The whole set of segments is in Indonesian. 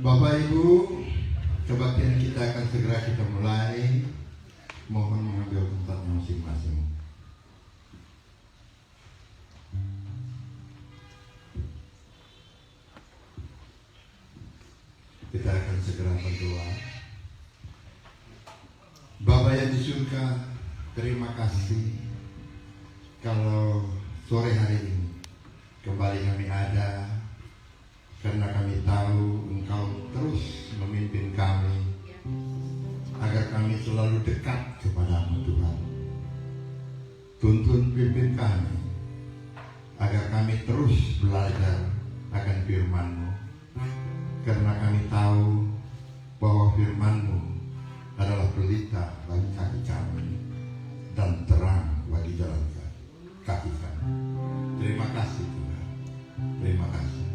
Bapak Ibu, kebaktian kita akan segera kita mulai. Mohon mengambil tempat masing-masing. Kita akan segera berdoa. Bapa yang di surga, terima kasih kalau sore hari ini kembali kami ada, karena kami tahu Engkau terus memimpin kami agar kami selalu dekat kepada-Mu Tuhan. Tuntun pimpin kami agar kami terus belajar akan firman-Mu, karena kami tahu bahwa firman-Mu adalah pelita bagi kaki kami dan terang bagi jalan kaki kami. Terima kasih Tuhan, terima kasih.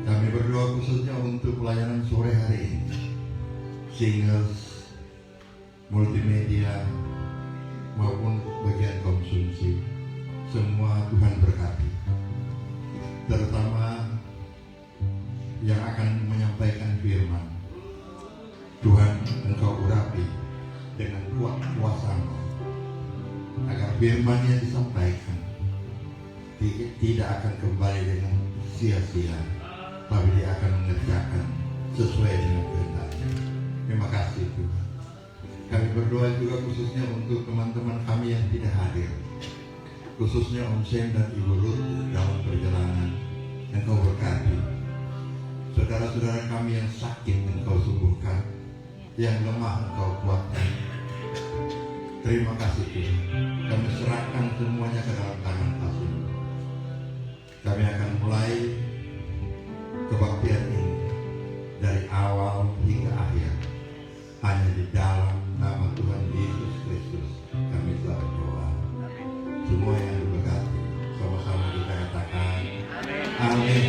Kami berdoa khususnya untuk pelayanan sore hari ini, singers, multimedia maupun bagian konsumsi, semua Tuhan berkati. Terutama yang akan menyampaikan firman, Tuhan Engkau urapi dengan kuat kuasa-Mu, agar firman yang disampaikan tidak akan kembali dengan sia-sia, tapi dia akan mengerjakan sesuai dengan kehendak-Nya. Terima kasih Tuhan. Kami berdoa juga khususnya untuk teman-teman kami yang tidak hadir, khususnya Om Sen dan Ibu Ruth dalam perjalanan. Engkau berkati saudara-saudara kami yang sakit, Engkau sembuhkan, yang lemah Engkau kuatkan. Terima kasih Tuhan. Kami serahkan semuanya ke dalam tangan kasih. Kami akan mulai kebaktian ini dari awal hingga akhir hanya di dalam nama Tuhan Yesus Kristus kami telah berdoa. Semua yang diberkati, sama-sama kita katakan amin.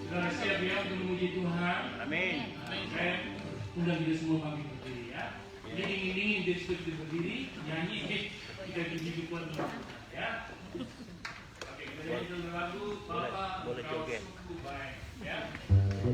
Sudah siap ya untuk memuji Tuhan. Amin. Saya undang kita semua kami berdiri ya. Jadi dingin-dingin di situ berdiri, nyanyi kita puji Tuhan ya. Oke, kita nyanyi dulu lagu Bapa Kau Sungguh Baik ya. Kau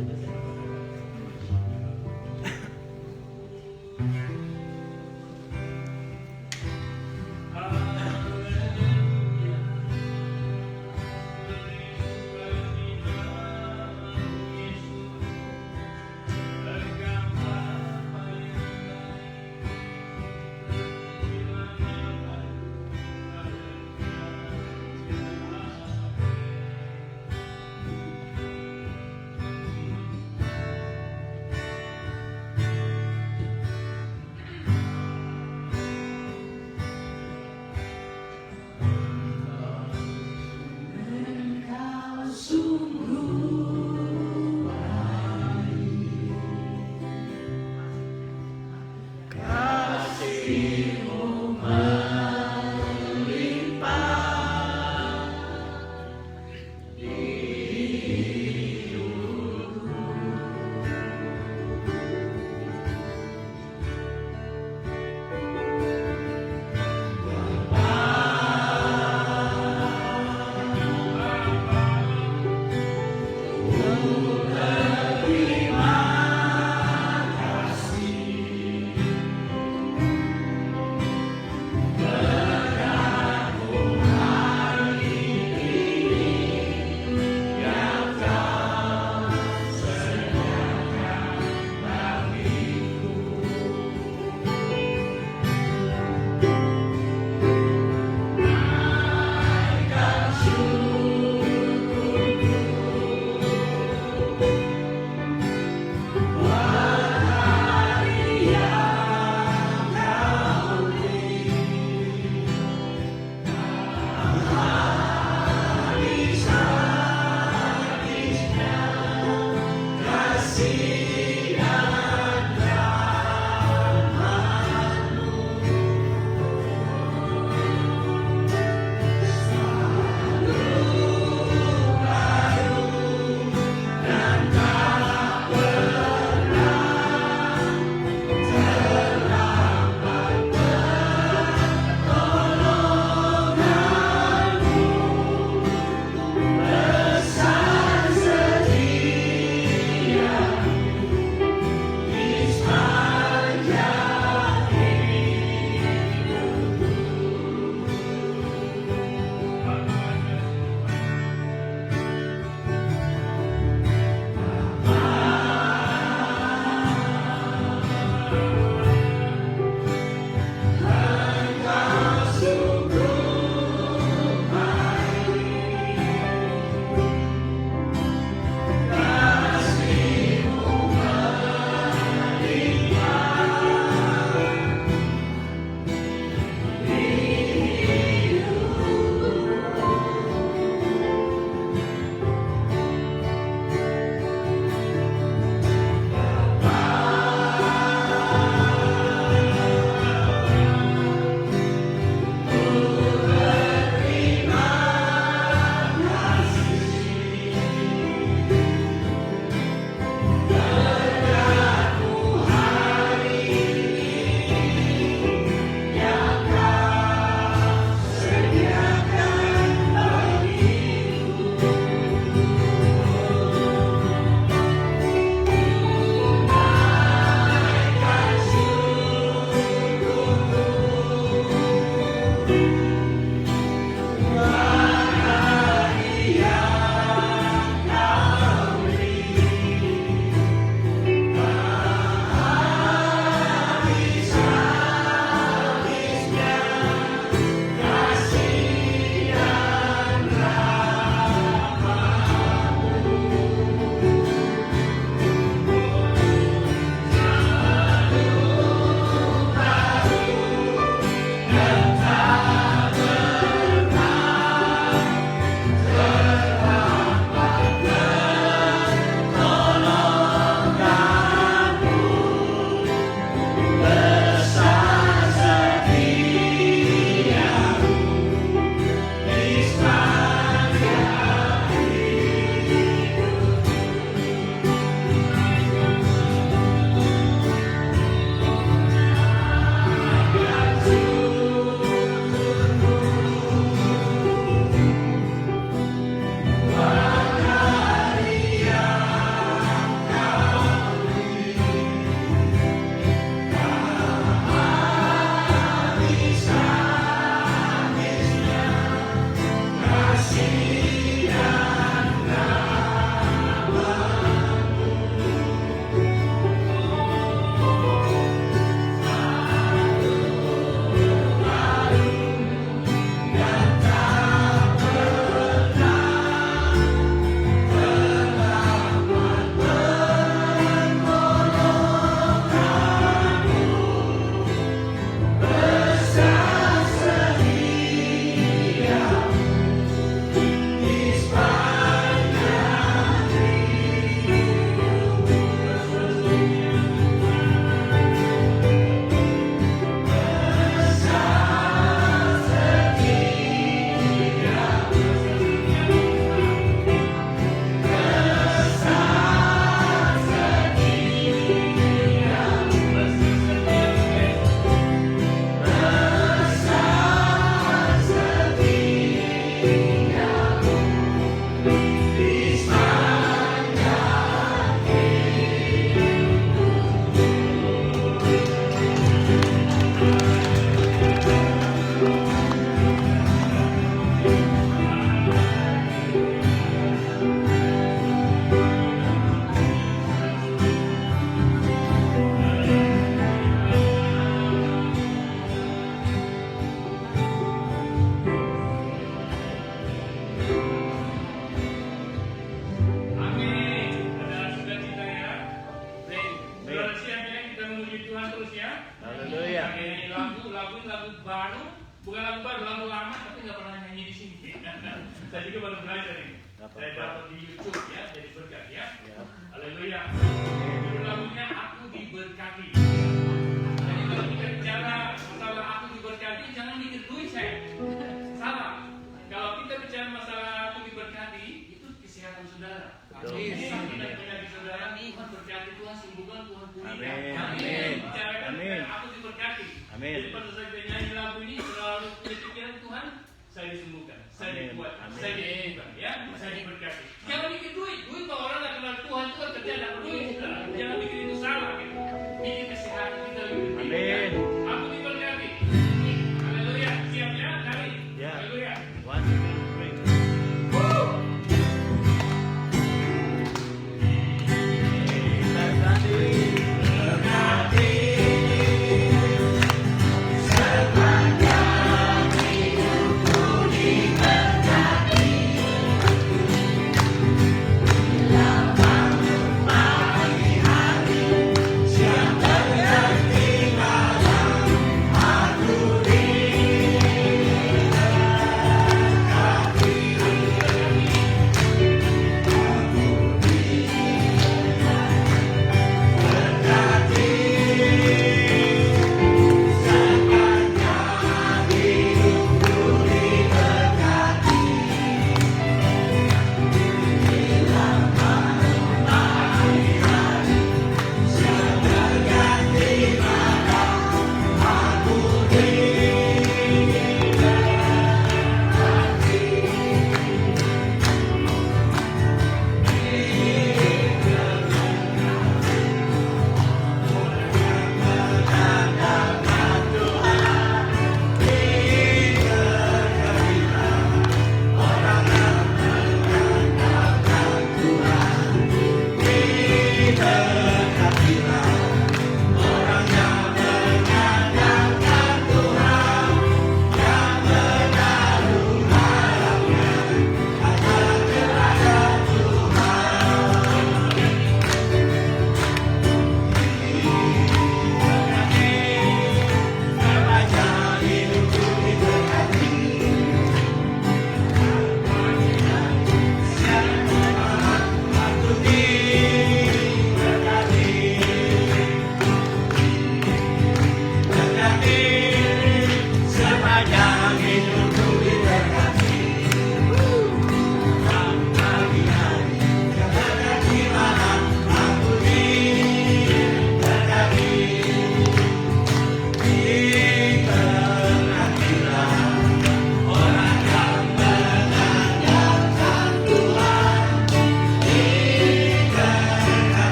Saya juga baru belajar ini. Saya dapat di YouTube ya, jadi berkat ya. Haleluya. Judul lagunya Aku Diberkati. Jadi kalau kita bicara masalah aku diberkati, jangan mikir duit saya. Salah. Kalau kita bicara masalah aku diberkati, itu kesehatan saudara. Amin. Tidak penyakit saudara, Tuhan berkati, Tuhan sembuhkan, Tuhan pulihkan. Amin. Bicarakan aku diberkati. Amin. Jadi pada saat kita nyanyi lagu ini, selalu punya pikiran Tuhan, saya disembuhkan, saya dikuatkan, saya disembuhkan, ya, saya diberkati. Jangan mikir duit, kalau orang nggak kenal Tuhan, Tuhan kerja ada duit, saudara. Jangan mikir itu salah, gitu. Mikir kesehatan kita lebih penting. Ya. Aku diberkati. Haleluya, siap ya, cari. Haleluya. Love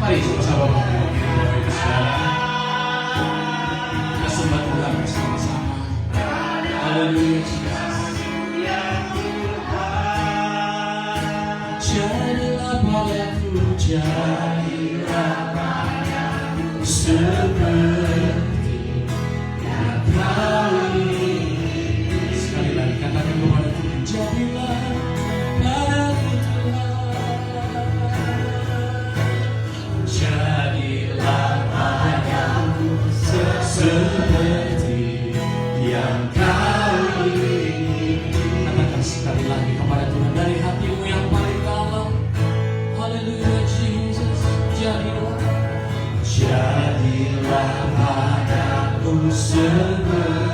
Mari sama-sama mengucapkan Bapak Ibu Saudara. Kita sembah Tuhan bersama-sama. Haleluya Jesus. Jadilah padaku, jadilah padaku seperti yang Kau ingin. Sekali lagi katakan kepadaku, jadilah padaku Tuhan. Jadilah padaku seperti yang Kau ingin. Katakan sekali lagi kepada Tuhan dari hatimu yang paling dalam. Haleluya Jesus. Jadilah padaku seperti